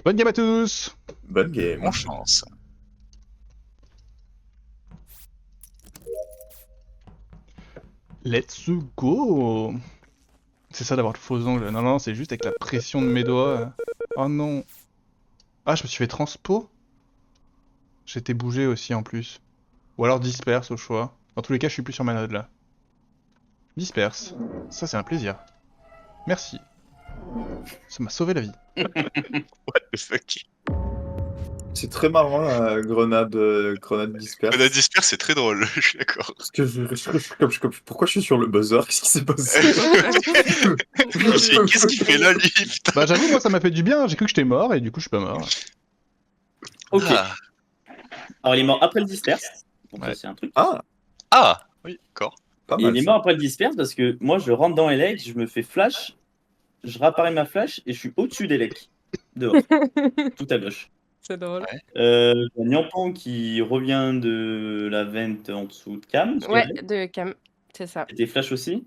Bonne game à tous. Bonne game. Bonne chance. Let's go. C'est ça d'avoir de faux ongles. Non, non, c'est juste avec la pression de mes doigts. Oh non. Ah, je me suis fait transpo. J'étais bougé aussi en plus. Ou alors disperse au choix. Dans tous les cas, je suis plus sur ma node là. Disperse. Ça, c'est un plaisir. Merci. Ça m'a sauvé la vie. What the fuck. C'est très marrant la grenade disperse. La disperse, c'est très drôle, je suis d'accord. Parce que pourquoi je suis sur le buzzer? Qu'est-ce qui s'est passé? Qu'est-ce qu'il fait là, lui? Putain. Bah, j'avoue, moi, ça m'a fait du bien. J'ai cru que j'étais mort et du coup, je suis pas mort. Ok. Ah. Alors, il est mort après le disperse. Donc, Ouais. ça, c'est un truc. Ah, oui, d'accord. Pas Et mal. il est Ça. mort après le disperse parce que moi, je rentre dans Elec, je me fais flash, je réapparais ma flash et je suis au-dessus d'Elec. Dehors. Tout à gauche. C'est drôle. J'ai Nyampan qui revient de la vente en dessous de Cam. Ouais, de Cam, c'est ça. C'était flash aussi.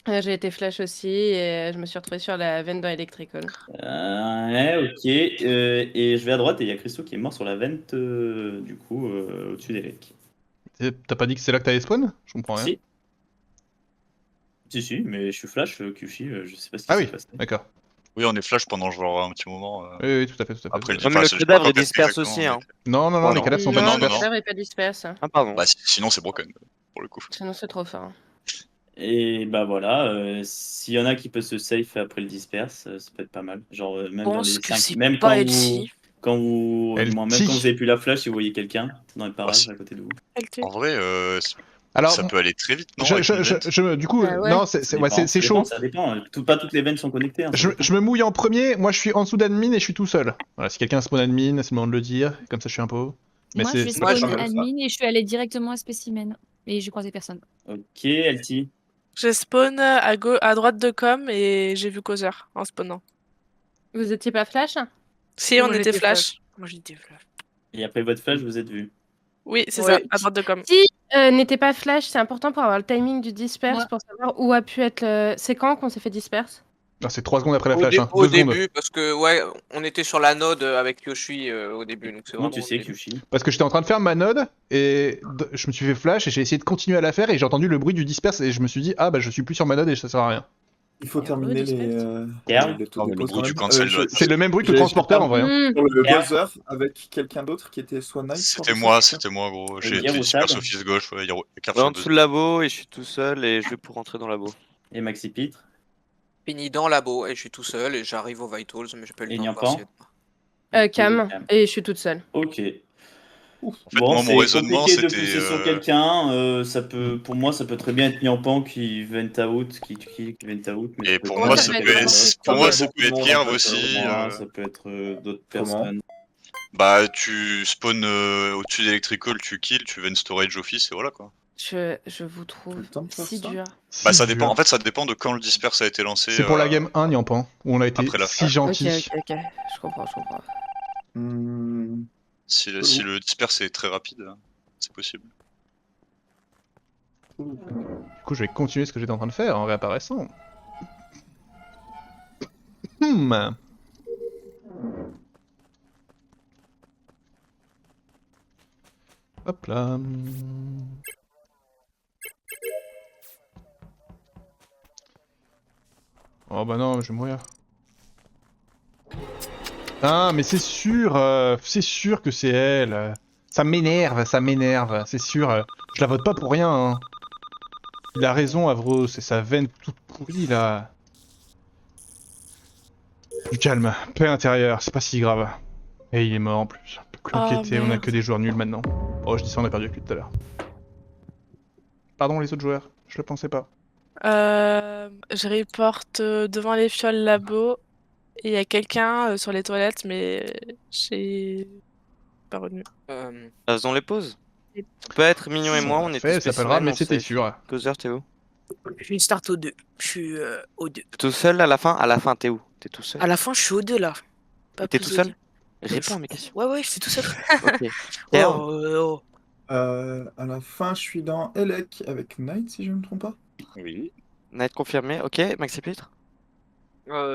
J'ai été flash aussi et je me suis retrouvée sur la veine dans Electrical. Ouais, ok. Et je vais à droite et il y a Christo qui est mort sur la vente, du coup, au-dessus d'Elec. T'as pas dit que c'est là que t'allais spawn? Je comprends rien. Si, mais je suis flash, Kyushi, je sais pas ce qui Ah s'est oui, passé. d'accord. Oui, on est flash pendant genre un petit moment. Oui, tout à fait, tout à fait. Après le Non, mais le disperse, je sais cadavre pas est quand disperse exactement, aussi, mais- hein. Non, non, non, Oh, les non. cadavres sont pas non, disperses. non. Le cadavre est pas disperse. Ah, pardon. Bah, sinon, c'est broken, pour le coup. Sinon, c'est trop fort. Et bah voilà, s'il y en a qui peut se safe après le disperse, ça peut être pas mal. Genre, même dans les Pense que 5, c'est même pas quand LT. même quand vous avez plus la flash et vous voyez quelqu'un dans les parages si. à côté de vous. En vrai, Alors, ça peut aller très vite, non? avec une vente du coup, Bah ouais. non, c'est chaud. Ça dépend. Pas toutes les veines sont connectées. Hein, Je me mouille en premier, moi je suis en dessous d'admin et je suis tout seul. Voilà, si quelqu'un spawn admin, c'est le moment de le dire, comme ça je suis un peu. Mais Moi, je suis c'est Moi, je spawn fais ça. admin et je suis allé directement à Spécimen. Et j'ai croisé personne. Ok, LT. J'ai spawn à droite de com et j'ai vu Causeur en spawnant. Vous étiez pas flash? Si, on Moi, était j'étais flash. Moi, j'étais flash. Et après votre flash, vous êtes vu. Oui, c'est Ouais. ça, à droite de com. Si n'était pas flash, c'est important pour avoir le timing du disperse, Ouais. pour savoir où a pu être le... C'est quand qu'on s'est fait disperse? Non, c'est 3 secondes après la Au, flash, hein. au 2 secondes. début, parce que ouais, on était sur la node avec Yoshi au début. Donc c'est Comment vraiment tu sais, au début. Kyushi? Parce que j'étais en train de faire ma node et je me suis fait flash et j'ai essayé de continuer à la faire et j'ai entendu le bruit du disperse et je me suis dit ah bah je suis plus sur ma node et ça sert à rien. Il faut Et terminer disperse. les Non, mais le pauses bruit quand du même. cancel, C'est le même bruit que le j'ai- transporteur en vrai. Hein. Sur le Et buzzer avec quelqu'un d'autre qui était soit Knight, soit C'était moi, gros. J'ai Hier été ou disperse Sab office gauche, ouais, carte Ouais, en sur dessous de labo et je suis tout seul et je vais pour rentrer dans labo. Et Maxi Pitre. Fini dans labo et je suis tout seul et j'arrive aux Vitals, mais j'ai pas eu le Et temps de Nyampan voir s'il y a- Cam, Cam. et je suis toute seule. Ok. En fait, moi, mon c'est raisonnement, compliqué de c'était, pousser sur quelqu'un. Pour moi, ça peut très bien être Nyampan qui vent out, qui vent out. Mais Et ça peut pour être moi, quelqu'un ça d'autre. peut être, pour moi, ça peut être Pierre Moi, aussi. Ça peut être d'autres Comment personnes. Bah, tu spawn au-dessus d'Electrical, tu kill, tu vends storage office et voilà quoi. Je vous trouve Tout le temps de faire si ça. dur. Bah, Si ça dépend. dur. En fait, ça dépend de quand le disperse a été lancé. C'est pour la game 1 Nyampan où on a été après la si flash. gentil. Ok, je comprends. Hmm, Si le disperse est très rapide, c'est possible. Du coup je vais continuer ce que j'étais en train de faire en réapparaissant. Hop là. Oh bah non, je vais mourir. Ah mais c'est sûr que c'est elle. Ça m'énerve, c'est sûr. Je la vote pas pour rien. Hein. Il a raison, Avro, c'est sa veine toute pourrie là. Du calme, paix intérieure, c'est pas si grave. Et il est mort en plus. On peut plus Oh, enquêter, on a merde. que des joueurs nuls maintenant. Oh, je dis ça, on a perdu avec lui tout à l'heure. Pardon les autres joueurs, je le pensais pas. Je reporte devant les fioles labo et il y a quelqu'un sur les toilettes, mais j'ai pas retenu. Faisons les pauses. Peut être Mignon et moi, on était Fait, elle s'appellera spécimen, mais on c'était sait. sûr. Causeur, t'es où? Je suis start au 2. Je suis au 2. Tout seul à la fin? À la fin, t'es où? T'es tout seul? À la fin, je suis au 2 là. Pas T'es plus tout au seul? 2. Réponds à mes questions. Ouais, je suis tout seul. Ok. Pierre, Oh. à la fin, je suis dans Elec avec Knight, si je ne me trompe pas. Oui. Night confirmé. Ok, Maxi Pitre?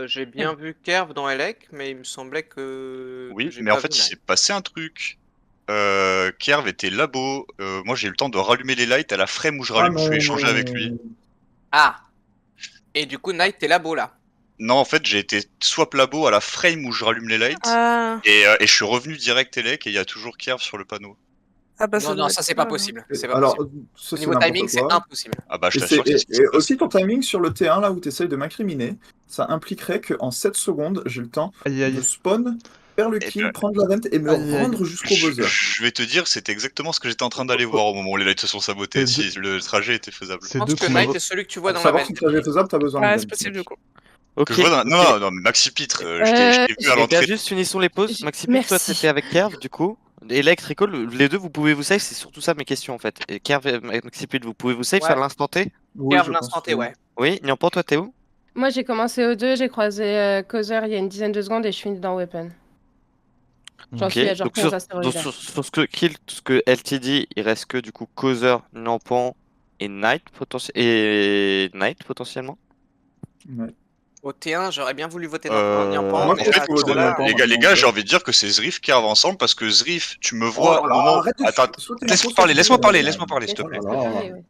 J'ai bien vu Kerv dans Elec, mais il me semblait que Oui, j'ai mais en pas fait, vu il Knight. s'est passé un truc. Kerv était labo. Moi, j'ai eu le temps de rallumer les lights à la frame où je Ah suis échangé avec lui. non. Ah! Et du coup, Knight, t'es labo là. Non, en fait, j'ai été swap labo à la frame où je rallume les lights. Ah, Et je suis revenu direct Elec et il y a toujours Kerv sur le panneau. ah bah ça Non, doit ça être c'est pas ça, possible. C'est pas Alors, possible. ça Au c'est niveau timing, n'importe c'est quoi. impossible. Ah bah, je Et, t'assure que c'est ce qui s'est et passé. aussi ton timing sur le T1 là où tu essayes de m'incriminer, ça impliquerait qu'en 7 secondes, j'ai le temps Aïe de aïe. spawn, faire le Eh kill, ben, prendre la vente et me Aïe, aïe. rendre jusqu'au buzzer. Je vais te dire, c'est exactement ce que j'étais en train d'aller voir au moment où les lights se sont sabotés, C'est si le trajet était faisable. Je C'est pense deux que coups Knight m'avent- est celui que tu vois Pour dans la savoir si vente. le trajet est faisable, t'as besoin Ouais, de c'est possible du coup. Ok. Que je vois dans... Non, non, mais Maxi Pitre, je t'ai vu à Les gars, l'entrée. juste finissons les pauses. J- Maxi Pete, toi Merci. t'étais avec Kerv du coup. Electrical, les deux vous pouvez vous save, c'est surtout ça mes questions en fait. Et Kerv et Maxi Pete, vous pouvez vous save Ouais. sur l'instant T? Oui, Kerv je l'instant pense T, que- ouais. Oui, Nyampan, toi t'es où? Moi, j'ai commencé au 2, j'ai croisé Causeur il y a une dizaine de secondes et je suis dans Weapon. J'en Ok, suis à genre donc 15 sur astéroïdes. ce que kill, ce que LTD, il reste que du coup Causeur, Nyampan et Knight potentiellement. Ouais. Au T1, j'aurais bien voulu voter Niampan, Moi, mais je là, pense qu'il faut à ce voter jour-là, Niampan. Les gars, j'ai envie de dire que c'est Zrif Kerv ensemble parce que Zrif, tu me Oh vois au là là, moment. arrête de Attends, sauter laisse-moi l'impôt, parler, sauter l'impôt. laisse-moi parler, s'il te plaît. Oh là là. Parler, ouais.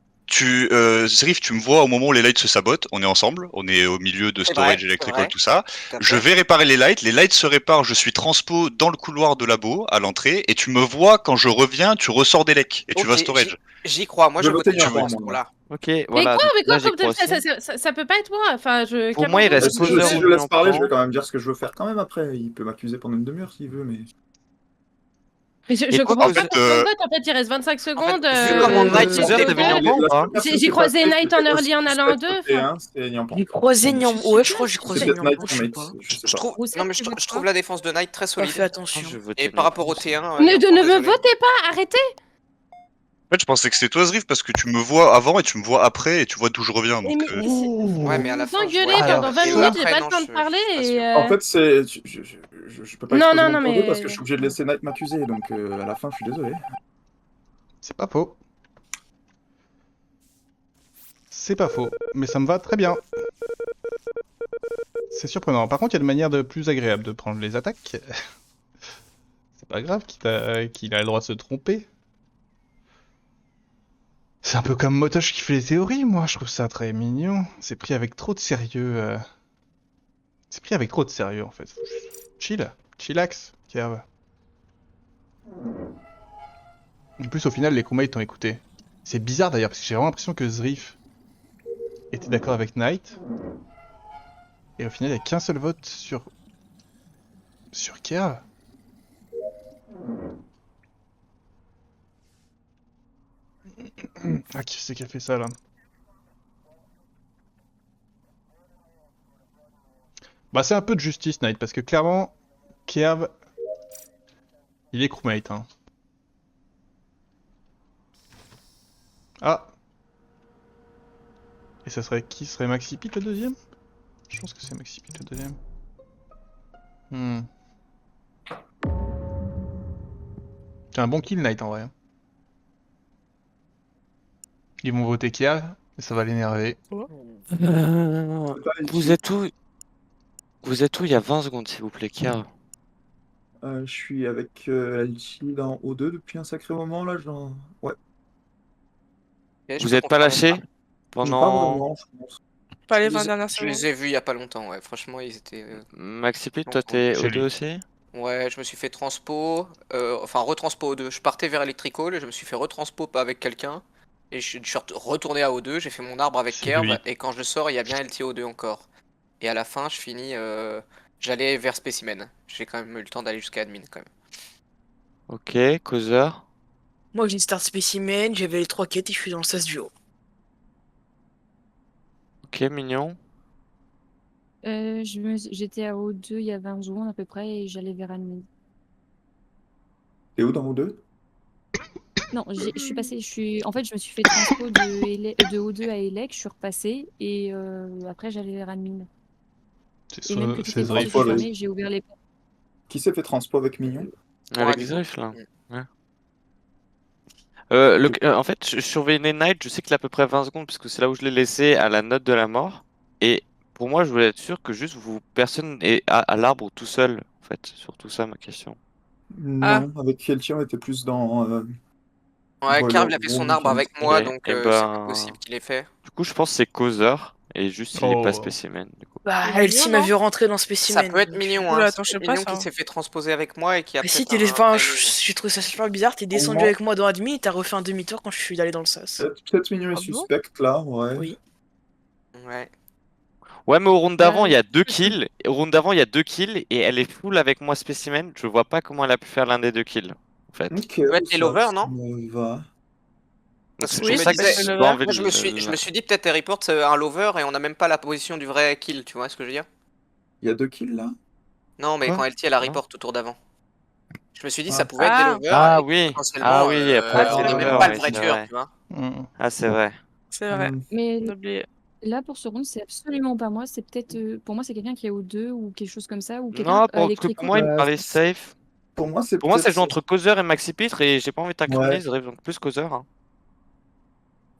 Zrif, tu me vois au moment où les lights se sabotent, on est ensemble, on est au milieu de C'est storage, vrai, c'est electrical, vrai. tout ça. Tout à Je fait. vais réparer les lights se réparent, je suis transpo dans le couloir de labo, à l'entrée, et tu me vois quand je reviens, tu ressors d'Elec, et tu vas Ok, storage. j'y crois. Moi, Je je vais vote voter Niampan Niampan, à ce moi. tour-là. Ok, Mais voilà. quoi, Là j'y crois ça, aussi. ça peut pas être moi. Enfin, Pour moi, il qu'abandonne, reste Si parce je, que- si Causeur je ou laisse parler, je Niampan. vais quand même dire ce que je veux faire quand même après. Il peut m'accuser pendant une demi-heure s'il veut, mais... Mais je Et comprends pourquoi pas pourquoi on vote. En fait, il reste 25 secondes. vu comment Knight j'ai est Causeur, fait t'es deux. venu en Niampan ou pas? J'ai croisé Knight en early, en allant en deux. Enfin, C'est Niampan. J'ai croisé Bon, Niampan. Ouais, je crois que j'ai C'est croisé peut-être Night Niampan, je sais Mate, pas. je sais Je pas. trouve, Roussel, non, mais tu je votes trouve quoi la défense de Knight très Pas solide. fait attention. Je vote Et par rapport au Niampan. T1, ne Niampan, me désolé. votez pas, arrêtez. En fait, je pensais que c'était toi Zrif parce que tu me vois avant et tu me vois après et tu vois d'où je reviens, Mais, donc... Ouais, mais à la vous fin, je engueulez vois. pendant Alors 20 Et minutes, j'ai après, pas non, le temps de je parler suis pas et. sûr. En fait, c'est... Je peux pas Non, exposer non, mon non, point de mais- vue parce que je suis obligé de laisser Knight m'accuser, donc à la fin, je suis désolé. C'est pas faux. C'est pas faux, mais ça me va très bien. C'est surprenant. Par contre, il y a de manière plus agréable de prendre les attaques. C'est pas grave qu'il a le droit de se tromper. C'est un peu comme Motosh qui fait les théories, moi, je trouve ça très mignon. C'est pris avec trop de sérieux. C'est pris avec trop de sérieux, en fait. Faut juste chillax, Kerv. En plus, au final, les crewmates t'ont écouté. C'est bizarre d'ailleurs, parce que j'ai vraiment l'impression que Zrif était d'accord avec Knight. Et au final, il n'y a qu'un seul vote sur Kerv. Ah, qui c'est qui a fait ça là? Bah, c'est un peu de justice, Knight, parce que clairement, Kerv, il est crewmate, hein. Ah! Et ça serait qui serait Maxi Pete le deuxième? Je pense que c'est Maxi Pete le deuxième. C'est un bon kill, Knight, en vrai. hein. Ils vont voter Kerv, et ça va l'énerver. Vous êtes où? Vous êtes où il y a 20 secondes, s'il vous plaît, Kerv? Je suis avec LT dans O2 depuis un sacré moment, là, genre... Ouais. Et je Vous peux êtes pas confirmer lâché ça. Pas pendant... vraiment, je pense. Pas les Je 20 les ai- dernières Je secondes. les ai vus il y a pas longtemps, ouais. Franchement, ils étaient. Maxi Pete, toi longtemps. t'es C'est O2 lui. aussi? Ouais, je me suis fait transpo, enfin retranspo au 2. Je partais vers Electrical et je me suis fait retranspo avec quelqu'un. Et je suis retourné à O2, j'ai fait mon arbre avec C'est Kerv. lui. Et quand je sors, il y a bien LTO2 encore. Et à la fin, je finis. J'allais vers Specimen. J'ai quand même eu le temps d'aller jusqu'à Admin quand même. Ok, Causeur. Moi, j'ai une start spécimen, j'avais les 3 quêtes et je suis dans le sas du haut. Ok, mignon. J'étais à O2 il y a 20 secondes à peu près et j'allais vers admin. T'es où dans O2? Non, je suis passée, en fait, je me suis fait transpo de O2 à Elec, je suis repassée et après j'allais vers admin. Et même que toutes C'est les portes Zrif. étaient fermées, j'ai ouvert les portes. Qui s'est fait transpo avec Mignon? Avec Ouais, Zrif, là. Mm. Ouais. En fait, je surveillais Knight, je sais qu'il a à peu près 20 secondes, parce que c'est là où je l'ai laissé à la note de la mort. Et pour moi, je voulais être sûr que juste personne est à l'arbre tout seul, en fait. Surtout ça, ma question. Non, avec Kelty, on était plus dans. Ouais, Boiler Carve il a fait son Room, arbre avec Chemistry. moi, Ok, donc et c'est ben, pas possible qu'il ait fait. Du coup, je pense que c'est causeur et juste il est pas Oh. spécimen. Du coup. Bah, Il est Elsie mignon, m'a vu rentrer dans Ça Spécimen. peut être donc. mignon, Oula, hein. attends, je C'est sais pas mignon ça. qui s'est fait transposer avec moi et qui a Mais si, peut-être enfin, un j'ai trouvé ça super bizarre, t'es descendu moi- avec moi dans Admin et t'as refait un demi-tour quand je suis allé dans le sas. Peut-être Mignon est Ah bon suspecte là, ouais. Oui. Ouais. Ouais, mais au round d'avant, il y a 2 je- kills. Au round d'avant, il y a 2 kills et elle est full avec moi spécimen. Je vois pas comment elle a pu faire l'un des 2 kills, en fait. Ok, peut être les lovers, ça non me va. Donc c'est Oui, pour je ça me que disais- j'ai lover. pas envie Moi, je me suis dit peut-être elle report un lover et on n'a même pas la position du vrai kill, tu vois ce que je veux dire? Il y a 2 kills là? Non, mais Quoi? quand LT elle a Non. report au tour d'avant. Je me suis dit Ah. ça pouvait être des lovers Ah et oui, potentiellement ah oui, elle pourrait être on des n'est même lovers, pas le ouais, vrai c'est tueur, vrai. tu vois. Ah, c'est vrai. C'est vrai. Hmm. Mais J'ai oublié. là, pour ce round, c'est absolument pas moi. C'est peut-être. Pour moi, c'est quelqu'un qui est au 2 ou quelque chose comme ça. Ou quelqu'un Non, parce que électrique. pour moi, il me Ouais, parlait safe. Pour moi, c'est Pour moi, ça peut-être. joue entre causeur et maxi pitre et j'ai pas envie de t'incriminer, Ouais. je rêve donc plus causeur. Hein.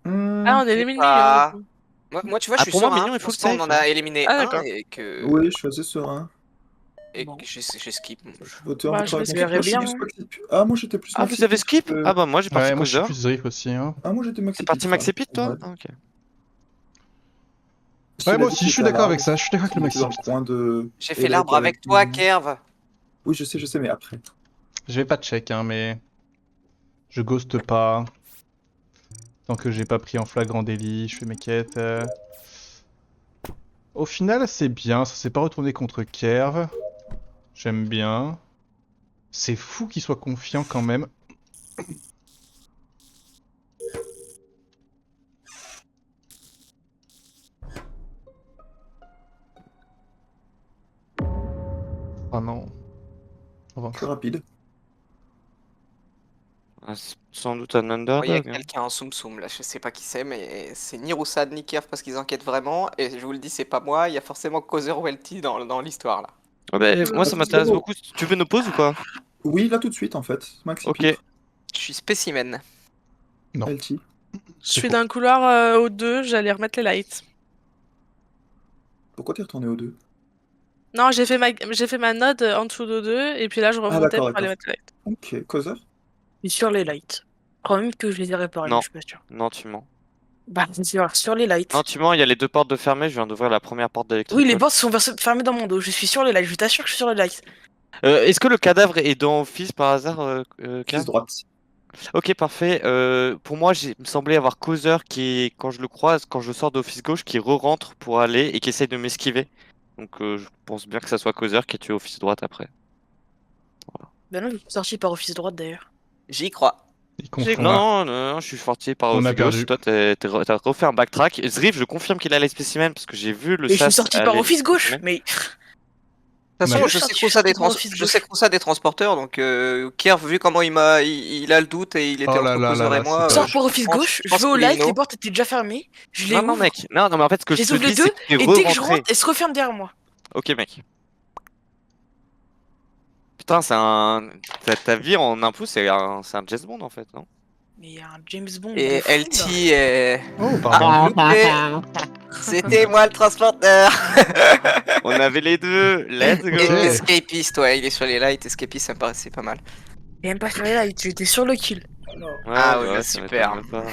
Ah, on Je sais élimine pas. Mignon. Du coup. Moi, tu vois, Ah, je suis pour moi, serein. Mignon, il Pour faut le l'instant, on safe, en a hein. éliminé Ah, un d'accord. et que, Oui, je suis assez serein. Bon. j'ai skip. Je votais Bah, un peu je avec me mon verrais moi, je suis bien, plus hein. Maxi Pit. Ah, moi j'étais plus Ah, Maxi vous avez Pit, skip? Ah bah moi, j'ai parti Ouais, moi je suis causeur. plus Zriff aussi. Hein. Ah, moi j'étais Maxi T'es Pit. parti maxi pit, toi? Ouais. Ah, ok. Ouais, moi aussi, je suis d'accord avec ça. Je suis d'accord avec le Maxi maxi dans le pit. coin de. J'ai fait Elec l'arbre avec toi, Mignon. Kerv. Oui, je sais, mais après. Je vais pas check, hein, mais je ghost pas. Tant que j'ai pas pris en flagrant délit, je fais mes quêtes. Au final, c'est bien. Ça s'est pas retourné contre Kerv. J'aime bien. C'est fou qu'il soit confiant quand même. Oh non. Plus rapide. Ah, c'est sans doute un Il y a underdog. Hein. quelqu'un en soum soum là, je sais pas qui c'est, mais c'est ni Roussad ni Kerv parce qu'ils enquêtent vraiment. Et je vous le dis, c'est pas moi, il y a forcément Causeur ou LT dans l'histoire là. Ah bah, moi, ça c'est m'intéresse bon. beaucoup. Tu veux nos pauses ou quoi? Oui, là tout de suite en fait. Maxi Ok. Pit. Je suis spécimen. Non. LT. Je suis dans le couloir au 2, j'allais remettre les lights. Pourquoi t'es retourné au 2? Non, j'ai fait ma node en dessous de 2 et puis là je remontais d'accord, pour aller d'accord. mettre les lights. Ok, causeur. Et sur les lights. Je crois même que je les ai réparés, Non. mais je suis pas sûr. Non, tu mens. Bah, sur les lights. Non, tu mens, il y a les 2 portes de fermées. Je viens d'ouvrir la première porte d'électrique. Oui, les portes sont fermées dans mon dos. Je suis sur les lights. Je t'assure que je suis sur les lights. Est-ce que le cadavre est dans Office par hasard, Fils Kerv? droite. Ok, parfait. Pour moi, il me semblait avoir causeur qui, quand je le croise, quand je sors d'office gauche, qui re-rentre pour aller et qui essaye de m'esquiver. Donc je pense bien que ça soit causeur qui a tué office droite après. Ben non, je suis sorti par office droite d'ailleurs. J'y crois. Il confond. Non, je suis sorti par On a office gauche. perdu. Toi, t'as refait un backtrack. Zriff, je confirme qu'il a les spécimens parce que j'ai vu le Mais je suis sas sorti par aller office gauche. spécimen. Mais De toute Ouais. façon, je sais que ça des transporteurs, donc Kerv, vu comment il a le doute et il était Oh là entre là Causeur là et là, moi. c'est sors pas- par office gauche, je vais au light, les portes étaient déjà fermées. Je les Non, ouvre, mec. Non, mais en fait, ce que je je les te ouvre les dis, deux, c'est que t'es et dès que je re-rentré. rentre, elles se referment derrière moi. Ok, mec. Putain, ta vie en impôt, c'est un James Bond en fait, non? Mais il y a un James Bond. Et de fou, là. LT est. Oh, pardon. loupé. C'était moi le transporteur. On avait les deux. Let's go. Ok. Escapist, ouais, il est sur les lights. Escapist, ça me paraissait pas mal. Et même pas sur les lights, j'étais sur le kill. Alors, Ah ouais, ça super. m'étonne pas.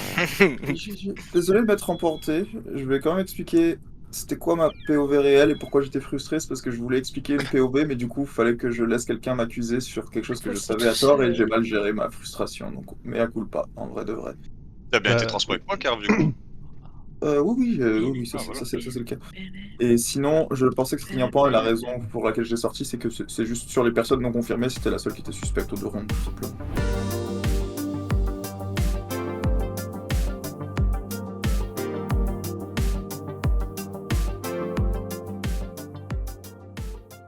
désolé de m'être emporté. Je vais quand même expliquer c'était quoi ma POV réelle et pourquoi j'étais frustré. C'est parce que je voulais expliquer une POV, mais du coup, il fallait que je laisse quelqu'un m'accuser sur quelque chose que je savais à tort et j'ai mal géré ma frustration. Donc, mea culpa, en vrai de vrai. T'as bien été transpo avec moi, Kerv, du coup. Oui, ça, voilà. c'est le cas. Et sinon, je pensais que Strignampan et la raison pour laquelle j'ai sorti, c'est que c'est juste sur les personnes non confirmées, c'était la seule qui était suspecte aux 2 rondes, tout simplement.